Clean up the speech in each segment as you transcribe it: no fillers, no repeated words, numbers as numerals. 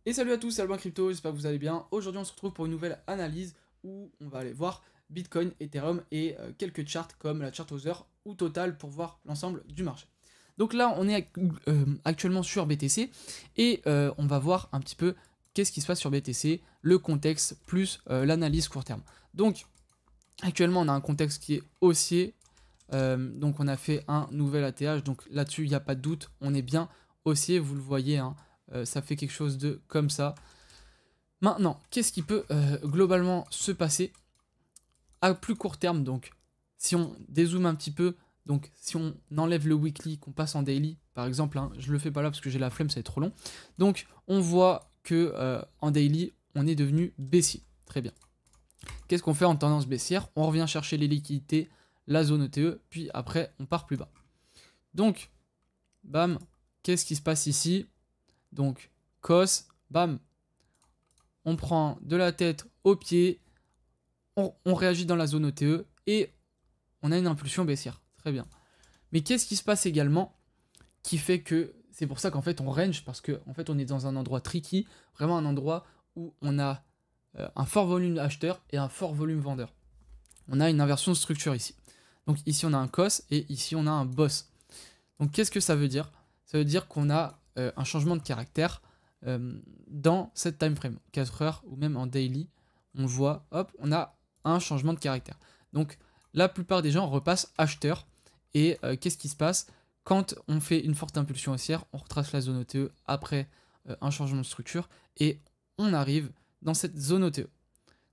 Et salut à tous, c'est Albin Crypto, j'espère que vous allez bien. Aujourd'hui on se retrouve pour une nouvelle analyse où on va aller voir Bitcoin, Ethereum et quelques charts comme la chart Other ou Total pour voir l'ensemble du marché. Donc là on est actuellement sur BTC et on va voir un petit peu qu'est-ce qui se passe sur BTC, le contexte plus l'analyse court terme. Donc actuellement on a un contexte qui est haussier, donc on a fait un nouvel ATH, donc là-dessus il n'y a pas de doute, on est bien haussier, vous le voyez, hein. Ça fait quelque chose de comme ça. Maintenant, qu'est-ce qui peut globalement se passer à plus court terme? Donc, si on dézoome un petit peu, donc si on enlève le weekly, qu'on passe en daily, par exemple, hein, je le fais pas là parce que j'ai la flemme, ça va être trop long. Donc, on voit que en daily, on est devenu baissier. Très bien. Qu'est-ce qu'on fait en tendance baissière? On revient chercher les liquidités, la zone ETE, puis après, on part plus bas. Donc, bam, qu'est-ce qui se passe ici? Donc, cos, bam, on prend de la tête au pied, on réagit dans la zone OTE et on a une impulsion baissière. Très bien. Mais qu'est-ce qui se passe également qui fait que c'est pour ça qu'en fait on range, parce qu'en fait on est dans un endroit tricky, vraiment un endroit où on a un fort volume d'acheteur et un fort volume vendeur. On a une inversion de structure ici. Donc ici on a un cos et ici on a un boss. Donc qu'est-ce que ça veut dire? Ça veut dire qu'on a un changement de caractère dans cette time frame, 4 heures ou même en daily, on voit, hop, on a un changement de caractère. Donc la plupart des gens repassent acheteur et qu'est-ce qui se passe? Quand on fait une forte impulsion haussière, on retrace la zone OTE après un changement de structure et on arrive dans cette zone OTE.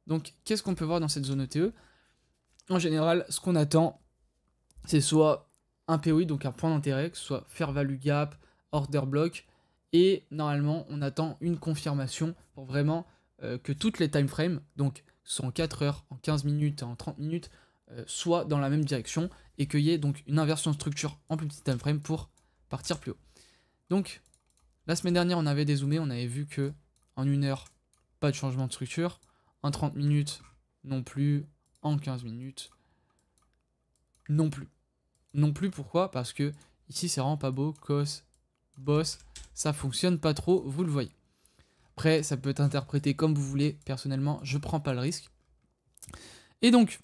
Donc qu'est-ce qu'on peut voir dans cette zone OTE? En général, ce qu'on attend, c'est soit un POI, donc un point d'intérêt, que ce soit fair value gap, order block, et normalement on attend une confirmation pour vraiment que toutes les time frames, donc soit en 4 heures, en 15 minutes, en 30 minutes, soient dans la même direction, et qu'il y ait donc une inversion de structure en plus petit time frame pour partir plus haut. Donc la semaine dernière on avait dézoomé, on avait vu que en 1 heure, pas de changement de structure, en 30 minutes non plus, en 15 minutes non plus. Non plus, pourquoi? Parce que ici c'est vraiment pas beau, cos, boss, ça fonctionne pas trop, vous le voyez. Après, ça peut être interprété comme vous voulez, personnellement, je prends pas le risque. Et donc,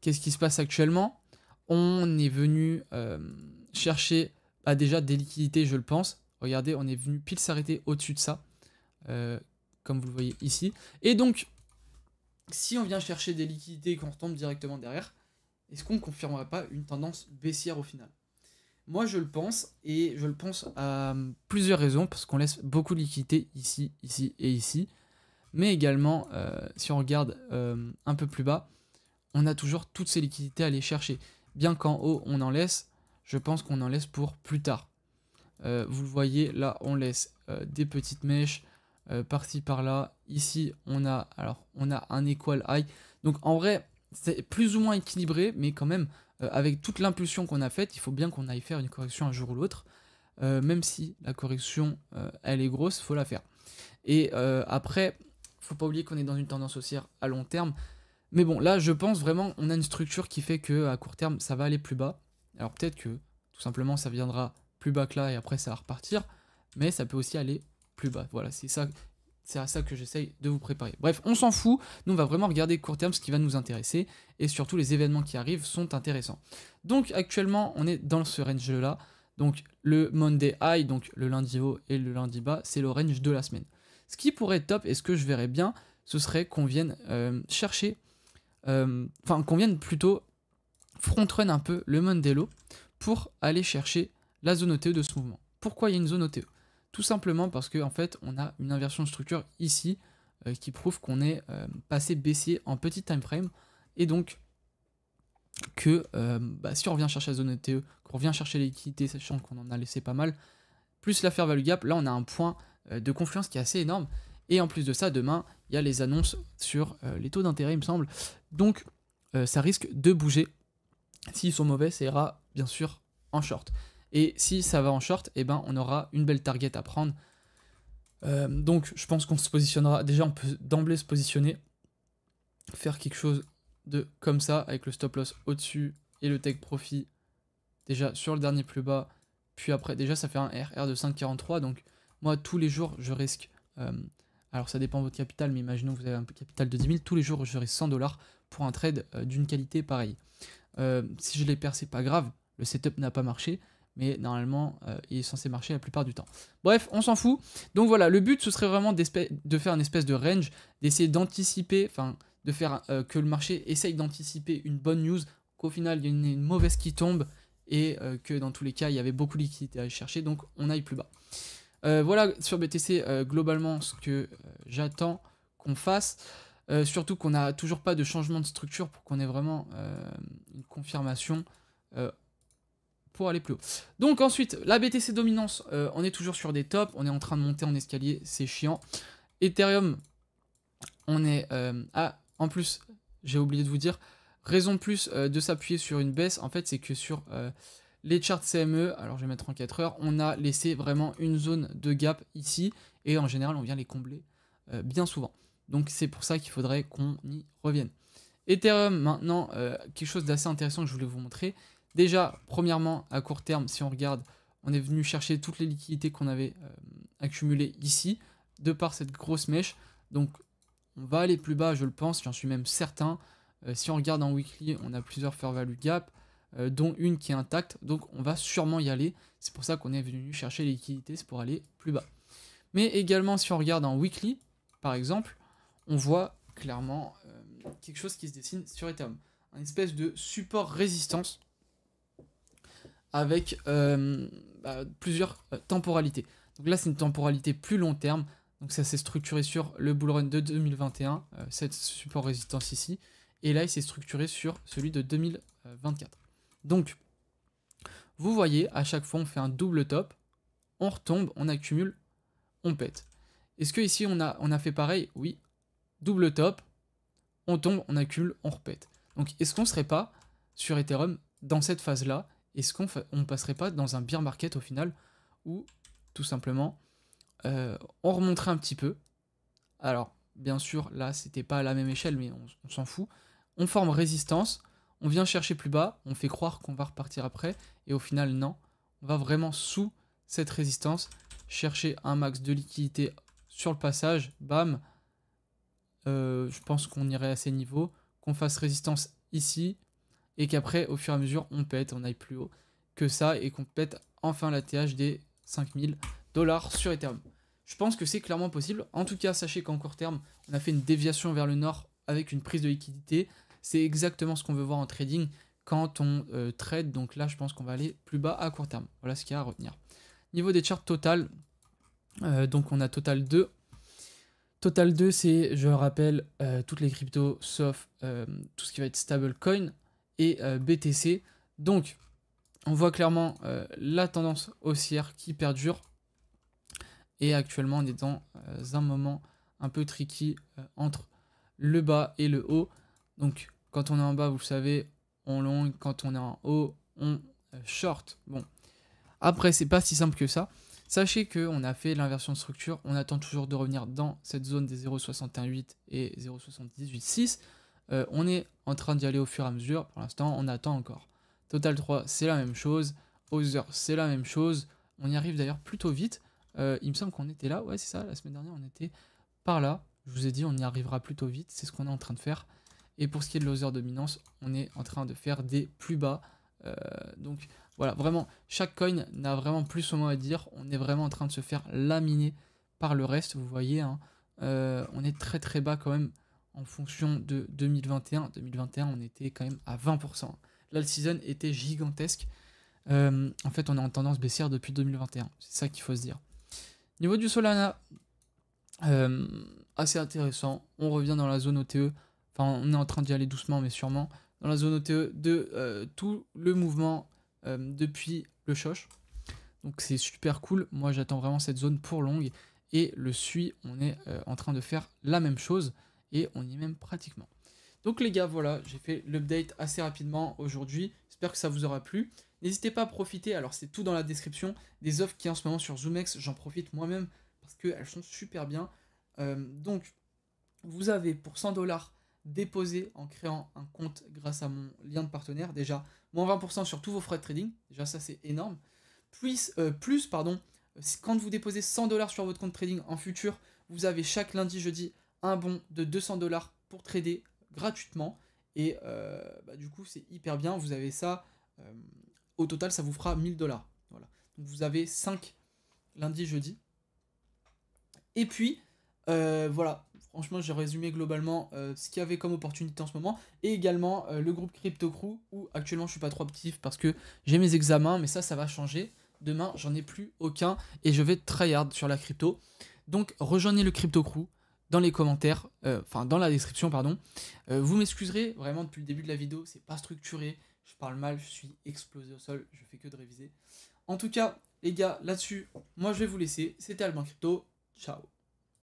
qu'est-ce qui se passe actuellement? On est venu chercher déjà des liquidités, je le pense. Regardez, on est venu pile s'arrêter au-dessus de ça, comme vous le voyez ici. Et donc, si on vient chercher des liquidités et qu'on retombe directement derrière, est-ce qu'on ne confirmerait pas une tendance baissière au final? Moi je le pense, et je le pense à plusieurs raisons, parce qu'on laisse beaucoup de liquidités ici, ici et ici, mais également, si on regarde un peu plus bas, on a toujours toutes ces liquidités à aller chercher. Bien qu'en haut on en laisse, je pense qu'on en laisse pour plus tard. Vous le voyez, là on laisse des petites mèches, par-ci par-là, ici on a un equal high, donc en vrai c'est plus ou moins équilibré, mais quand même avec toute l'impulsion qu'on a faite, il faut bien qu'on aille faire une correction un jour ou l'autre, même si la correction elle est grosse, il faut la faire. Et après, faut pas oublier qu'on est dans une tendance haussière à long terme, mais bon là je pense vraiment on a une structure qui fait que à court terme ça va aller plus bas. Alors peut-être que tout simplement ça viendra plus bas que là et après ça va repartir, mais ça peut aussi aller plus bas. Voilà, c'est ça, c'est à ça que j'essaye de vous préparer. Bref, on s'en fout, nous on va vraiment regarder court terme ce qui va nous intéresser, et surtout les événements qui arrivent sont intéressants. Donc actuellement on est dans ce range là, donc le Monday High, donc le lundi haut et le lundi bas, c'est le range de la semaine. Ce qui pourrait être top, et ce que je verrais bien, ce serait qu'on vienne chercher, enfin qu'on vienne plutôt front run un peu le Monday Low pour aller chercher la zone OTE de ce mouvement. Pourquoi il y a une zone OTE? Tout simplement parce qu'en fait on a une inversion de structure ici qui prouve qu'on est passé baissier en petit time frame, et donc que si on revient chercher la zone OTE, qu'on revient chercher les liquidités, sachant qu'on en a laissé pas mal, plus la fair value gap, là on a un point de confiance qui est assez énorme, et en plus de ça demain il y a les annonces sur les taux d'intérêt il me semble, donc ça risque de bouger. S'ils sont mauvais, ça ira bien sûr en short. Et si ça va en short, eh ben, on aura une belle target à prendre. Donc je pense qu'on se positionnera. Déjà, on peut d'emblée se positionner, faire quelque chose de comme ça, avec le stop loss au-dessus et le take profit déjà sur le dernier plus bas. Puis après, déjà, ça fait un R de 5,43. Donc moi, tous les jours, je risque alors ça dépend de votre capital, mais imaginons que vous avez un capital de 10 000, tous les jours j'aurai 100 $ pour un trade d'une qualité pareille. Si je les perds, c'est pas grave, le setup n'a pas marché, mais normalement il est censé marcher la plupart du temps. Bref, on s'en fout. Donc voilà, le but ce serait vraiment de faire une espèce de range, d'essayer d'anticiper, enfin de faire que le marché essaye d'anticiper une bonne news, qu'au final il y a une mauvaise qui tombe, et que dans tous les cas il y avait beaucoup de liquidités à aller chercher, donc on aille plus bas. Voilà sur BTC globalement ce que j'attends qu'on fasse. Surtout qu'on n'a toujours pas de changement de structure pour qu'on ait vraiment une confirmation pour aller plus haut. Donc ensuite, la BTC dominance, on est toujours sur des tops, on est en train de monter en escalier, c'est chiant. Ethereum, on est... en plus, j'ai oublié de vous dire, raison de plus de s'appuyer sur une baisse, en fait, c'est que sur les charts CME, alors je vais mettre en 4 heures, on a laissé vraiment une zone de gap ici, et en général, on vient les combler bien souvent. Donc c'est pour ça qu'il faudrait qu'on y revienne. Ethereum, maintenant, quelque chose d'assez intéressant que je voulais vous montrer. Déjà, premièrement, à court terme, si on regarde, on est venu chercher toutes les liquidités qu'on avait accumulées ici, de par cette grosse mèche. Donc on va aller plus bas, je le pense, j'en suis même certain. Si on regarde en weekly, on a plusieurs fair value gap, dont une qui est intacte. Donc on va sûrement y aller. C'est pour ça qu'on est venu chercher les liquidités, c'est pour aller plus bas. Mais également, si on regarde en weekly, par exemple, on voit clairement quelque chose qui se dessine sur Ethereum. Un espèce de support résistance avec plusieurs temporalités. Donc là, c'est une temporalité plus long terme. Donc ça s'est structuré sur le bull run de 2021, cette support résistance ici. Et là, il s'est structuré sur celui de 2024. Donc, vous voyez, à chaque fois, on fait un double top. On retombe, on accumule, on pète. Est-ce que ici, on a fait pareil? Oui. Double top, on tombe, on accumule, on repète. Donc est-ce qu'on ne serait pas sur Ethereum dans cette phase-là? Est-ce qu'on ne passerait pas dans un bear market au final, où tout simplement on remonterait un petit peu? Alors bien sûr là c'était pas à la même échelle, mais on s'en fout. On forme résistance, on vient chercher plus bas, on fait croire qu'on va repartir après, et au final non, on va vraiment sous cette résistance chercher un max de liquidité sur le passage, bam. Je pense qu'on irait à ces niveaux, qu'on fasse résistance ici, et qu'après, au fur et à mesure, on pète, on aille plus haut que ça, et qu'on pète enfin la TH des 5000 $ sur Ethereum. Je pense que c'est clairement possible. En tout cas, sachez qu'en court terme, on a fait une déviation vers le nord avec une prise de liquidité. C'est exactement ce qu'on veut voir en trading quand on trade. Donc là, je pense qu'on va aller plus bas à court terme. Voilà ce qu'il y a à retenir. Niveau des charts total, donc on a total 2. Total 2, c'est, je rappelle, toutes les cryptos sauf tout ce qui va être stablecoin et BTC. Donc, on voit clairement la tendance haussière qui perdure. Et actuellement, on est dans un moment un peu tricky entre le bas et le haut. Donc, quand on est en bas, vous le savez, on long. Quand on est en haut, on short. Bon, après, c'est pas si simple que ça. Sachez qu'on a fait l'inversion de structure, on attend toujours de revenir dans cette zone des 0,618 et 0,786. On est en train d'y aller au fur et à mesure, pour l'instant on attend encore. Total 3 c'est la même chose, Other c'est la même chose, on y arrive d'ailleurs plutôt vite. Il me semble qu'on était là, ouais c'est ça, la semaine dernière on était par là. Je vous ai dit on y arrivera plutôt vite, c'est ce qu'on est en train de faire. Et pour ce qui est de l'Other dominance, on est en train de faire des plus bas. Donc voilà, vraiment, chaque coin n'a vraiment plus son mot à dire. On est vraiment en train de se faire laminer par le reste, vous voyez. Hein. On est très très bas quand même en fonction de 2021. 2021, on était quand même à 20%. Là, le season était gigantesque. En fait, on est en tendance baissière depuis 2021. C'est ça qu'il faut se dire. Niveau du Solana, assez intéressant. On revient dans la zone OTE. Enfin, on est en train d'y aller doucement, mais sûrement. Dans la zone OTE de tout le mouvement depuis le Shosh. Donc c'est super cool. Moi j'attends vraiment cette zone pour longue. Et le SUI, on est en train de faire la même chose. Et on y est même pratiquement. Donc les gars, voilà, j'ai fait l'update assez rapidement aujourd'hui. J'espère que ça vous aura plu. N'hésitez pas à profiter, alors c'est tout dans la description, des offres qu'il y a en ce moment sur ZoomX. J'en profite moi-même parce qu'elles sont super bien. Donc vous avez pour 100 $ déposé en créant un compte grâce à mon lien de partenaire. Déjà, moins 20% sur tous vos frais de trading. Déjà, ça, c'est énorme. Plus Quand vous déposez 100 $ sur votre compte trading en futur, vous avez chaque lundi, jeudi un bon de 200 $ pour trader gratuitement. Et du coup, c'est hyper bien. Vous avez ça. Au total, ça vous fera 1000 $. Voilà. Donc vous avez 5 lundi, jeudi. Et puis, voilà. Franchement, j'ai résumé globalement ce qu'il y avait comme opportunité en ce moment. Et également le groupe Crypto Crew, où actuellement je suis pas trop actif parce que j'ai mes examens, mais ça va changer. Demain, j'en ai plus aucun et je vais tryhard sur la crypto. Donc, rejoignez le Crypto Crew dans les commentaires, enfin dans la description, pardon. Vous m'excuserez, vraiment depuis le début de la vidéo, c'est pas structuré, je parle mal, je suis explosé au sol, je fais que de réviser. En tout cas, les gars, là-dessus, moi je vais vous laisser. C'était Albin Crypto, ciao.